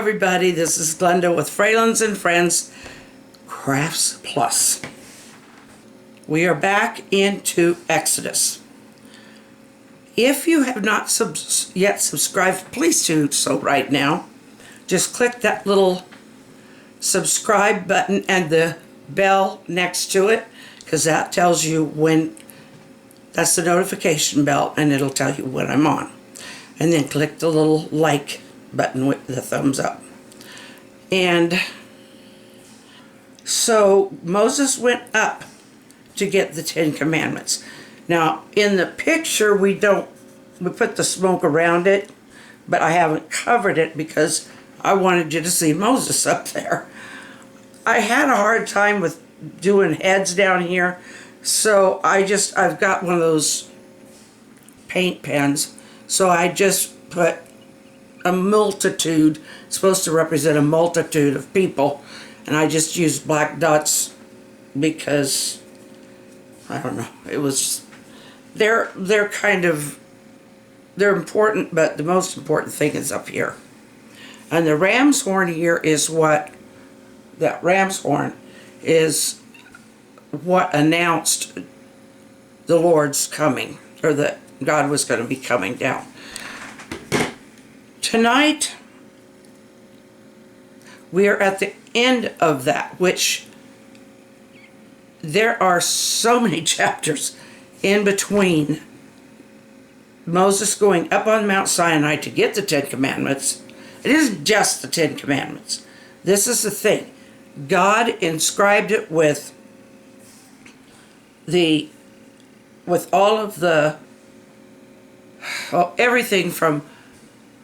everybody, this is Glenda with Fralins and Friends Crafts Plus. We are back into Exodus. If you have not yet subscribed, please do so right now. Just click that little subscribe button and the bell next to it, because that tells you when, that's the notification bell, and it'll tell you when I'm on. And then click the little like button with the thumbs up. And so Moses went up to get the 10 Commandments. Now in the picture we put the smoke around it, but I haven't covered it because I wanted you to see Moses up there. I had a hard time with doing heads down here, so I've got one of those paint pens, so I just put a multitude, supposed to represent a multitude of people, and I just used black dots because I don't know, it was they're important, but the most important thing is up here. And the ram's horn here is that ram's horn is what announced the Lord's coming, or that God was going to be coming down. Tonight, we are at the end of that, which there are so many chapters in between Moses going up on Mount Sinai to get the 10 Commandments. It isn't just the 10 Commandments. This is the thing. God inscribed it with all of the, everything from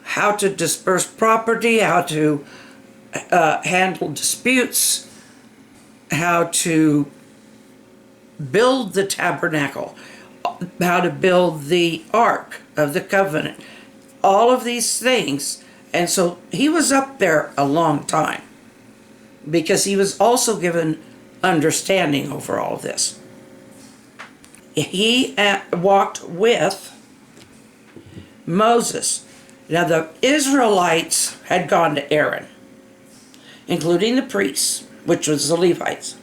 how to disperse property, how to handle disputes, how to build the tabernacle, how to build the Ark of the Covenant, all of these things. And so he was up there a long time because he was also given understanding over all of this. He walked with Moses. Now the Israelites had gone to Aaron, including the priests, which was the Levites.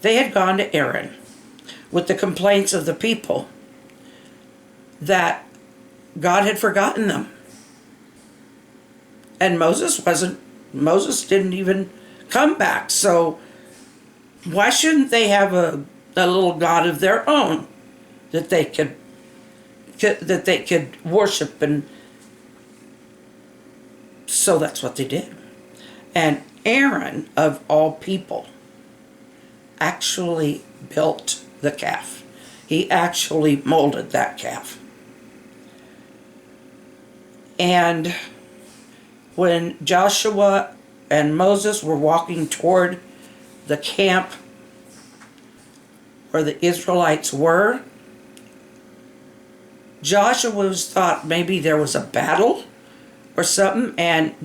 They had gone to Aaron with the complaints of the people that God had forgotten them. And Moses didn't even come back. So why shouldn't they have a little God of their own that they could worship? And so that's what they did. And Aaron, of all people, actually built the calf. He actually molded that calf. And when Joshua and Moses were walking toward the camp where the Israelites were, Joshua thought maybe there was a battle or something, and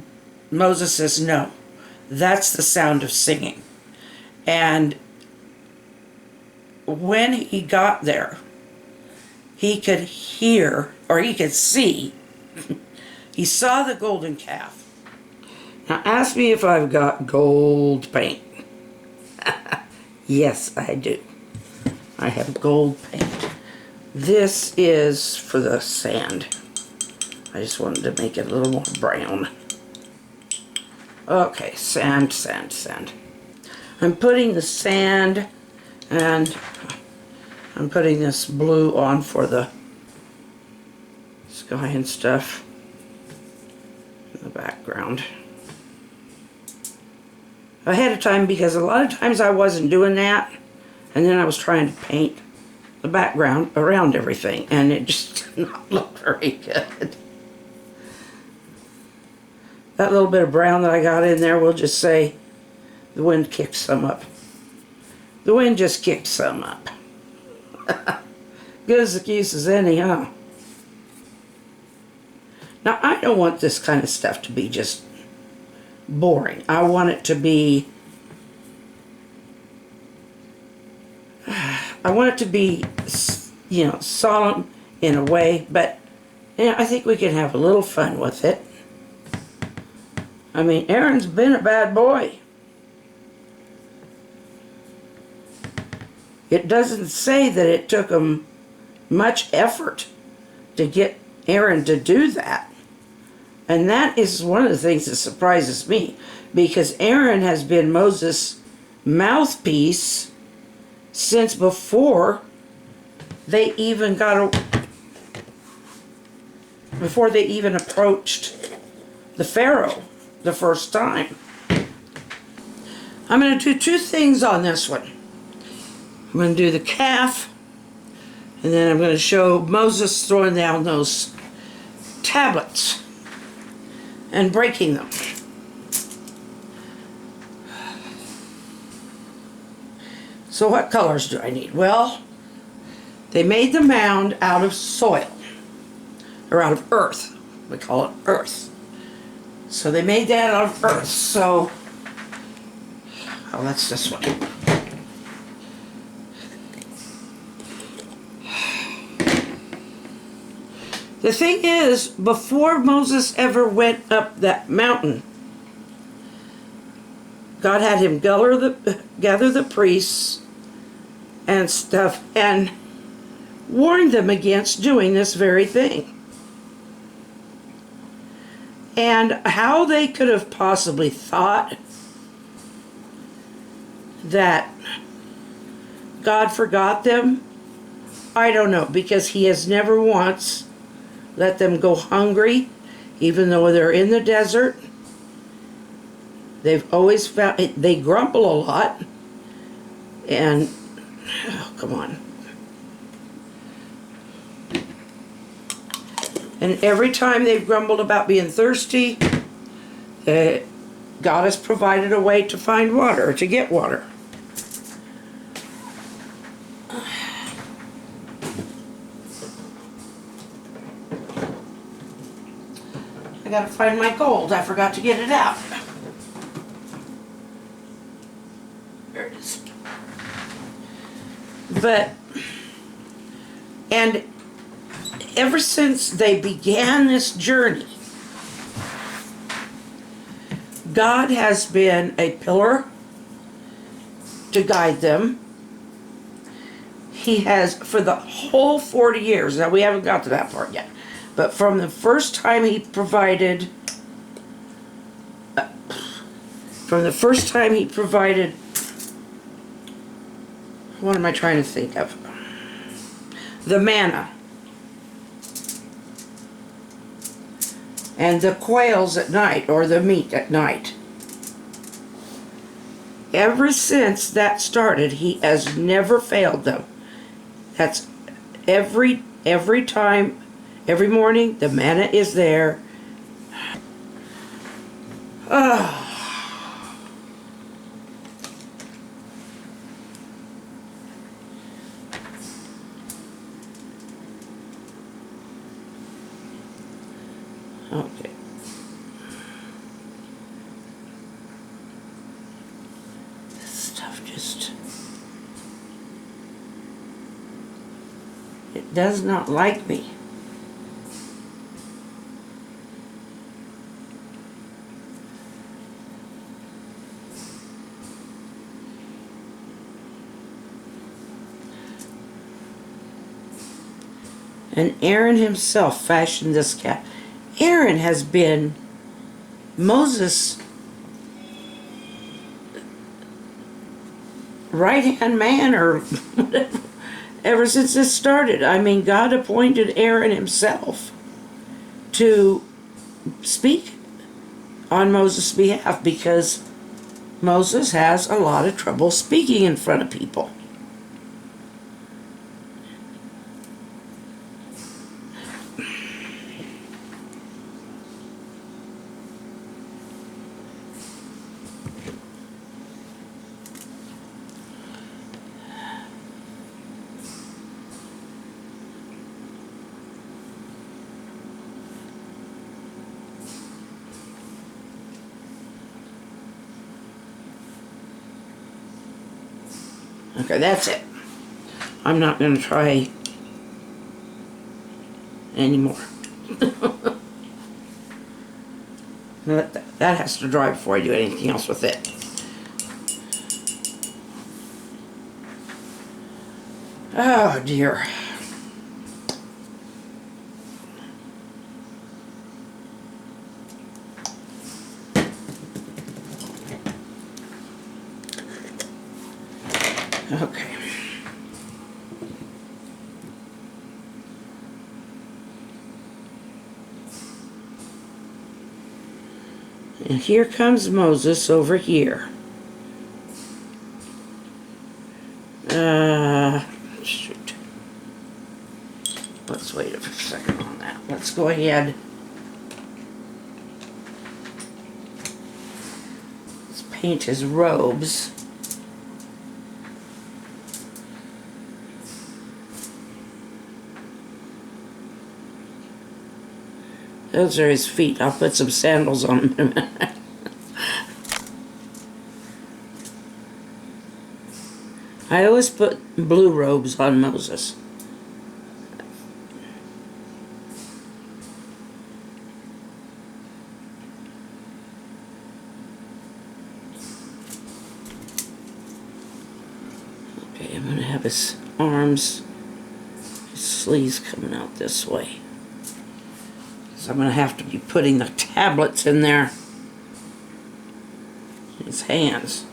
Moses says, no, that's the sound of singing. And when he got there, he could hear, or he could see, he saw the golden calf. Now ask me if I've got gold paint. Yes, I do. I have gold paint. This is for the sand. I just wanted to make it a little more brown. Okay, sand. I'm putting the sand, and I'm putting this blue on for the sky and stuff in the background ahead of time, because a lot of times I wasn't doing that, and then I was trying to paint the background around everything, and it just did not look very good. That little bit of brown that I got in there, we'll just say the wind kicked some up. The wind just kicked some up. Good as excuse as any, huh? Now, I don't want this kind of stuff to be just boring. I want it to be solemn in a way, but I think we can have a little fun with it. I mean, Aaron's been a bad boy. It doesn't say that it took him much effort to get Aaron to do that. And that is one of the things that surprises me, because Aaron has been Moses' mouthpiece since before they even before they even approached the Pharaoh the first time. I'm going to do two things on this one. I'm going to do the calf, and then I'm going to show Moses throwing down those tablets and breaking them. So what colors do I need? Well, they made the mound out of soil, or out of earth. We call it earth. So they made that out of earth. So, oh, that's this one. The thing is, before Moses ever went up that mountain, God had him gather the priests and stuff and warned them against doing this very thing. And how they could have possibly thought that God forgot them, I don't know, because he has never once let them go hungry, even though they're in the desert. They've always found, they grumble a lot, and, oh, come on. And every time they've grumbled about being thirsty, God has provided a way to find water, or to get water. I gotta find my gold. I forgot to get it out. There it is. But, and ever since they began this journey, God has been a pillar to guide them. He has, for the whole 40 years, now we haven't got to that part yet, but from the first time he provided, what am I trying to think of? The manna. And the quails at night, or the meat at night. Ever since that started, he has never failed them. That's every time, every morning, the manna is there. Okay. This stuff just... it does not like me. And Aaron himself fashioned this calf. Aaron has been Moses' right-hand man, or whatever, ever since this started. I mean, God appointed Aaron himself to speak on Moses' behalf, because Moses has a lot of trouble speaking in front of people. Okay, that's it. I'm not going to try anymore. That has to dry before I do anything else with it. Oh dear. Okay. And here comes Moses over here. Shoot. Let's wait a second on that. Let's go ahead. Let's paint his robes. Those are his feet. I'll put some sandals on him in a minute. I always put blue robes on Moses. Okay, I'm going to have his arms, his sleeves coming out this way. So I'm going to have to be putting the tablets in there. His hands.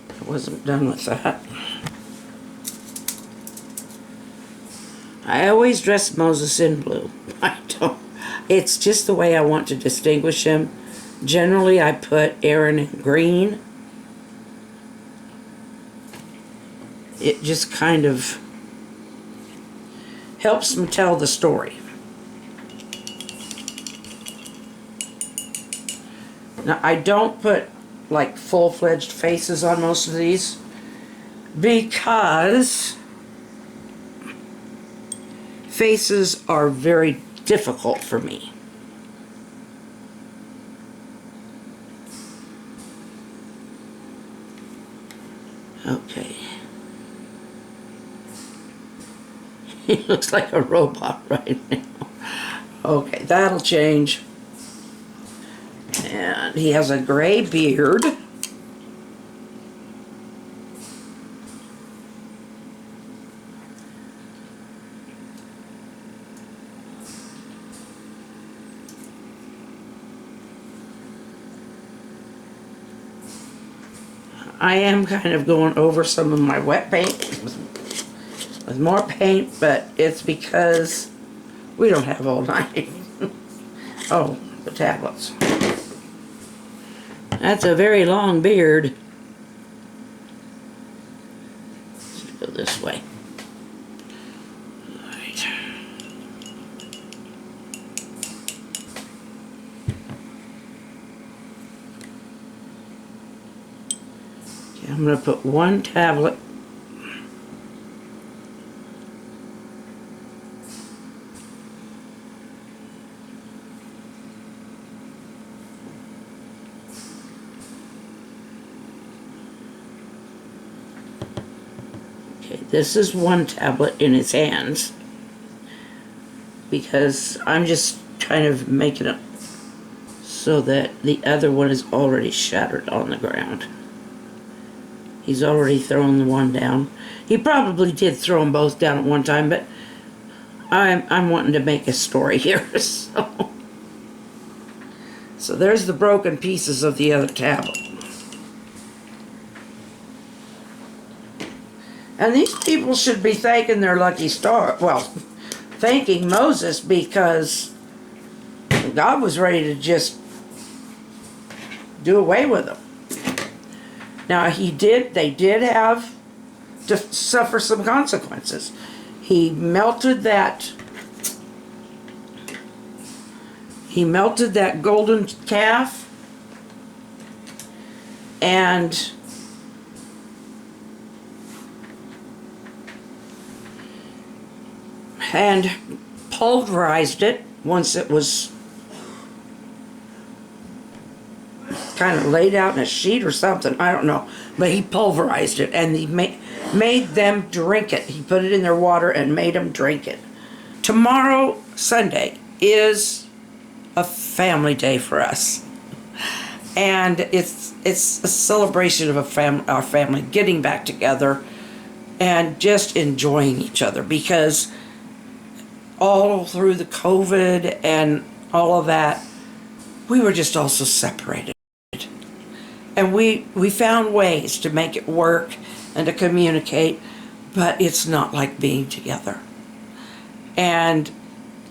I wasn't done with that. I always dress Moses in blue. I don't. It's just the way I want to distinguish him. Generally, I put Aaron in green. It just kind of helps him tell the story. Now, I don't put like full-fledged faces on most of these because faces are very difficult for me. Okay. He looks like a robot right now. Okay, that'll change. And he has a gray beard. I am kind of going over some of my wet paint with more paint, but it's because we don't have all night. Oh, the tablets. That's a very long beard. Let's go this way. All right. Okay, I'm going to put one tablet . This is one tablet in his hands because I'm just kind of making it so that the other one is already shattered on the ground. He's already thrown the one down. He probably did throw them both down at one time, but I'm wanting to make a story here. So there's the broken pieces of the other tablet. And these people should be thanking their lucky star. Well, thanking Moses because God was ready to just do away with them. Now they did have to suffer some consequences. He melted that golden calf and pulverized it once it was kind of laid out in a sheet or something. I don't know. But he pulverized it and he made them drink it. He put it in their water and made them drink it. Tomorrow Sunday is a family day for us. And it's a celebration of our family getting back together and just enjoying each other, because all through the COVID and all of that, we were just also separated. And we found ways to make it work and to communicate, but it's not like being together. And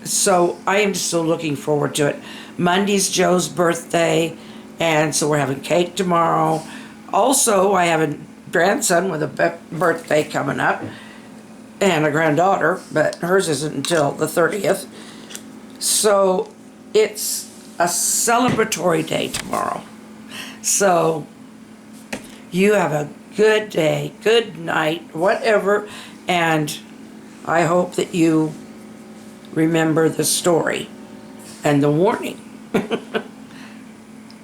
so I am still looking forward to it. Monday's Joe's birthday, and so we're having cake tomorrow. Also, I have a grandson with a birthday coming up, and a granddaughter, but hers isn't until the 30th. So it's a celebratory day tomorrow. So you have a good day, good night, whatever, and I hope that you remember the story and the warning.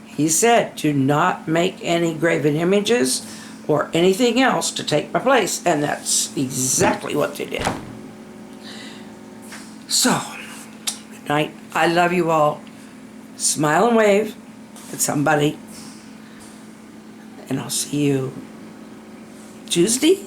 He said, do not make any graven images or anything else to take my place, and that's exactly what they did. So, good night. I love you all. Smile and wave at somebody. And I'll see you Tuesday?